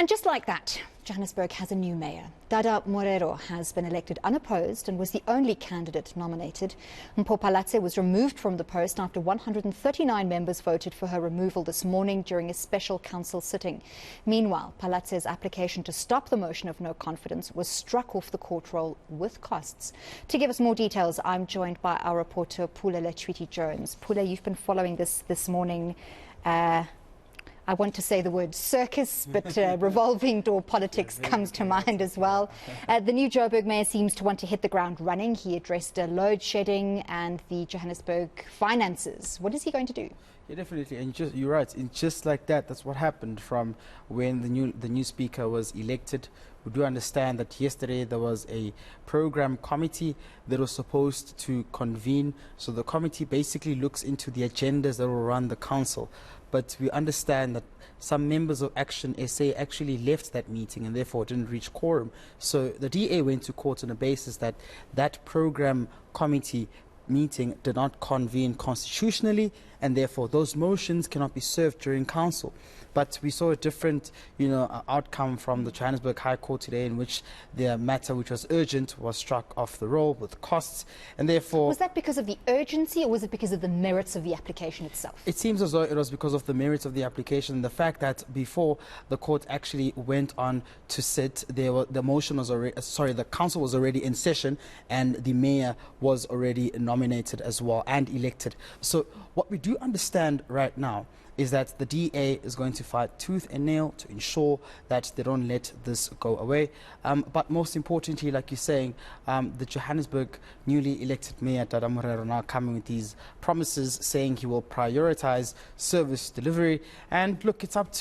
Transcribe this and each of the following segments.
just like that, Johannesburg has a new mayor. Dada Morero has been elected unopposed and was the only candidate nominated. Pule Letshwiti was removed from the post after 139 members voted for her removal this morning during a special council sitting. Meanwhile, Pule Letshwiti's application to stop the motion of no confidence was struck off the court roll with costs. To give us more details, I'm joined by our reporter Pule Letshwiti-Jones. Pule, you've been following this morning. I want to say the word circus, but revolving door politics comes to mind as well. The new Joburg mayor seems to want to hit the ground running. He addressed load shedding and the Johannesburg finances. What is he going to do? Yeah, definitely, and you're right. And just like that, that's what happened from when the new speaker was elected. We do understand that yesterday there was a program committee that was supposed to convene. So the committee basically looks into the agendas that will run the council. But we understand that some members of Action SA actually left that meeting and therefore didn't reach quorum. So the DA went to court on the basis that that program committee meeting did not convene constitutionally, and therefore those motions cannot be served during council. But we saw a different, outcome from the Johannesburg High Court today, in which the matter, which was urgent, was struck off the roll with costs, and therefore. Was that because of the urgency, or was it because of the merits of the application itself? It seems as though it was because of the merits of the application. The fact that before the court actually went on to sit, the motion was already, the council was already in session, and the mayor was already nominated as well and elected. So what we do understand right now is that the DA is going to fight tooth and nail to ensure that they don't let this go away. But most importantly, like you're saying, the Johannesburg newly elected mayor, Dada Morero, now coming with these promises saying he will prioritize service delivery. And look, it's up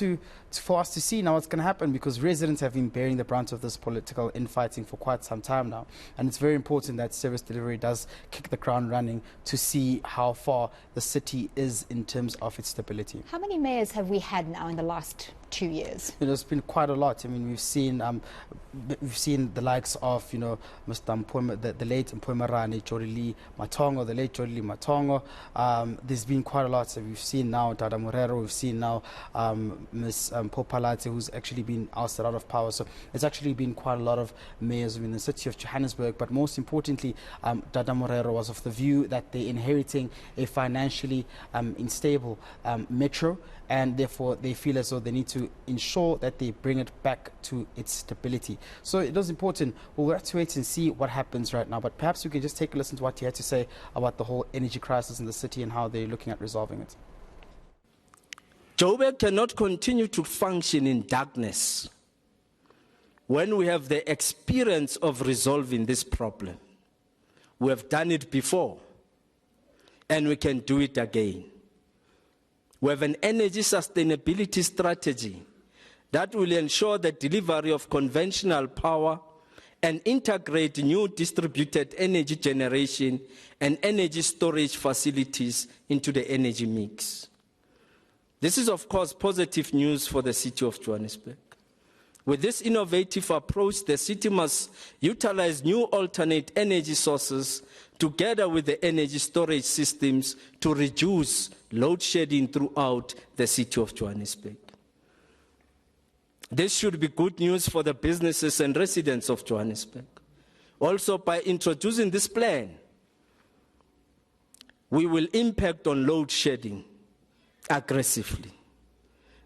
for us to see now what's going to happen, because residents have been bearing the brunt of this political infighting for quite some time now. And it's very important that service delivery does kick the ground running to see how far the city is in terms of its stability. How many mayors have we had now in the last 2 years? There's been quite a lot. I mean, we've seen the likes of, Mr. the late Mpoemarane, Jorili Matongo, the late Jorili Matongo. There's been quite a lot. So we've seen now Dada Morero, we've seen now Ms. Pule Letshwiti, who's actually been ousted out of power. So it's actually been quite a lot of mayors in the city of Johannesburg. But most importantly, Dada Morero was of the view that they're inheriting a financially unstable metro, and therefore they feel as though they need to ensure that they bring it back to its stability. So it is important. We'll have to wait and see what happens right now, but perhaps we can just take a listen to what he had to say about the whole energy crisis in the city and how they're looking at resolving it. Joburg cannot continue to function in darkness when we have the experience of resolving this problem. We have done it before, and we can do it again. We have an energy sustainability strategy that will ensure the delivery of conventional power and integrate new distributed energy generation and energy storage facilities into the energy mix. This is, of course, positive news for the city of Johannesburg. With this innovative approach, the city must utilize new alternate energy sources together with the energy storage systems to reduce load shedding throughout the city of Johannesburg. This should be good news for the businesses and residents of Johannesburg. Also, by introducing this plan, we will impact on load shedding aggressively.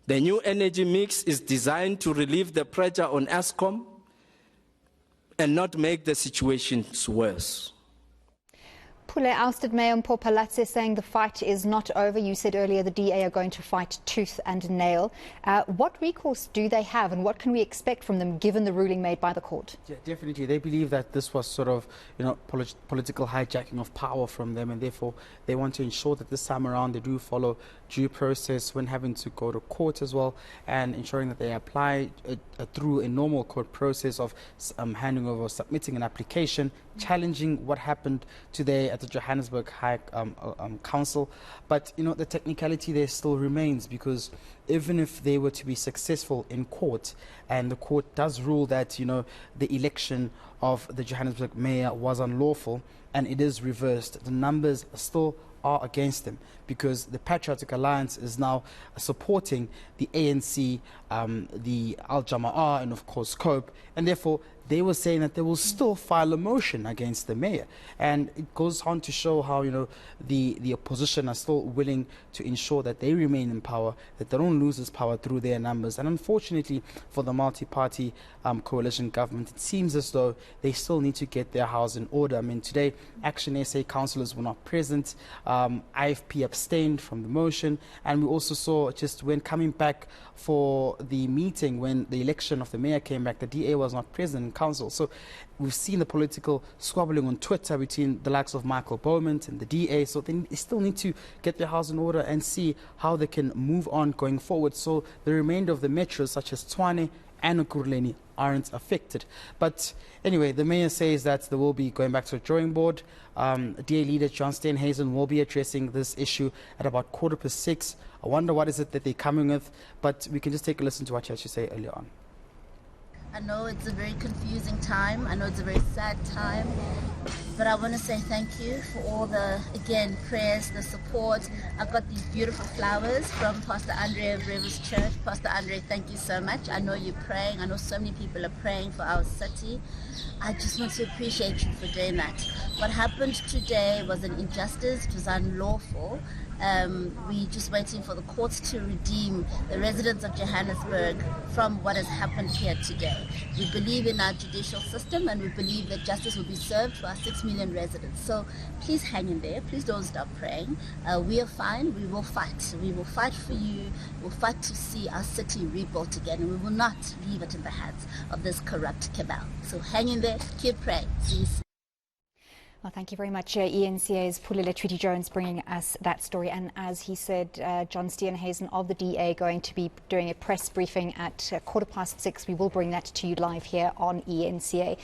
The new energy mix is designed to relieve the pressure on Eskom and not make the situations worse. Pule, ousted Mayor Pule Letshwiti saying the fight is not over. You said earlier the DA are going to fight tooth and nail. What recourse do they have, and what can we expect from them given the ruling made by the court? Yeah, definitely. They believe that this was sort of, political hijacking of power from them, and therefore they want to ensure that this time around they do follow due process when having to go to court as well, and ensuring that they apply through a normal court process of handing over, submitting an application, challenging what happened today at the Johannesburg High Council. But the technicality there still remains, because even if they were to be successful in court and the court does rule that the election of the Johannesburg mayor was unlawful and it is reversed, the numbers are still are against him, because the Patriotic Alliance is now supporting the ANC, the Al Jama'ah, and of course COPE, and therefore they were saying that they will still file a motion against the mayor. And it goes on to show how, the opposition are still willing to ensure that they remain in power, that they don't lose this power through their numbers. And unfortunately for the multi-party coalition government, it seems as though they still need to get their house in order. I mean, today, Action SA councillors were not present. IFP abstained from the motion. And we also saw, just when coming back for the meeting, when the election of the mayor came back, the DA was not present in council. So we've seen the political squabbling on Twitter between the likes of Michael Bowman and the DA. So they still need to get their house in order and see how they can move on going forward. So the remainder of the metros, such as Tshwane and Ekurhuleni, aren't affected. But anyway, the mayor says that they will be going back to the drawing board. DA leader John Steenhuisen will be addressing this issue at about 6:15. I wonder what is it that they're coming with, but we can just take a listen to what he had to say earlier on. I know it's a very confusing time. I know it's a very sad time. But I want to say thank you for all the, again, prayers, the support. I've got these beautiful flowers from Pastor Andre of Rivers Church. Pastor Andre, thank you so much. I know you're praying. I know so many people are praying for our city. I just want to appreciate you for doing that. What happened today was an injustice. It was unlawful. We're just waiting for the courts to redeem the residents of Johannesburg from what has happened here today. We believe in our judicial system, and we believe that justice will be served for our 6 million residents. So please hang in there. Please don't stop praying. We are fine. We will fight. We will fight for you. We'll fight to see our city rebuilt again, and we will not leave it in the hands of this corrupt cabal. So hang in there. Keep praying. See you soon. Well, thank you very much, eNCA's Pule Letshwiti-Jones, bringing us that story. And as he said, John Steenhuisen of the DA going to be doing a press briefing at 6:15. We will bring that to you live here on eNCA.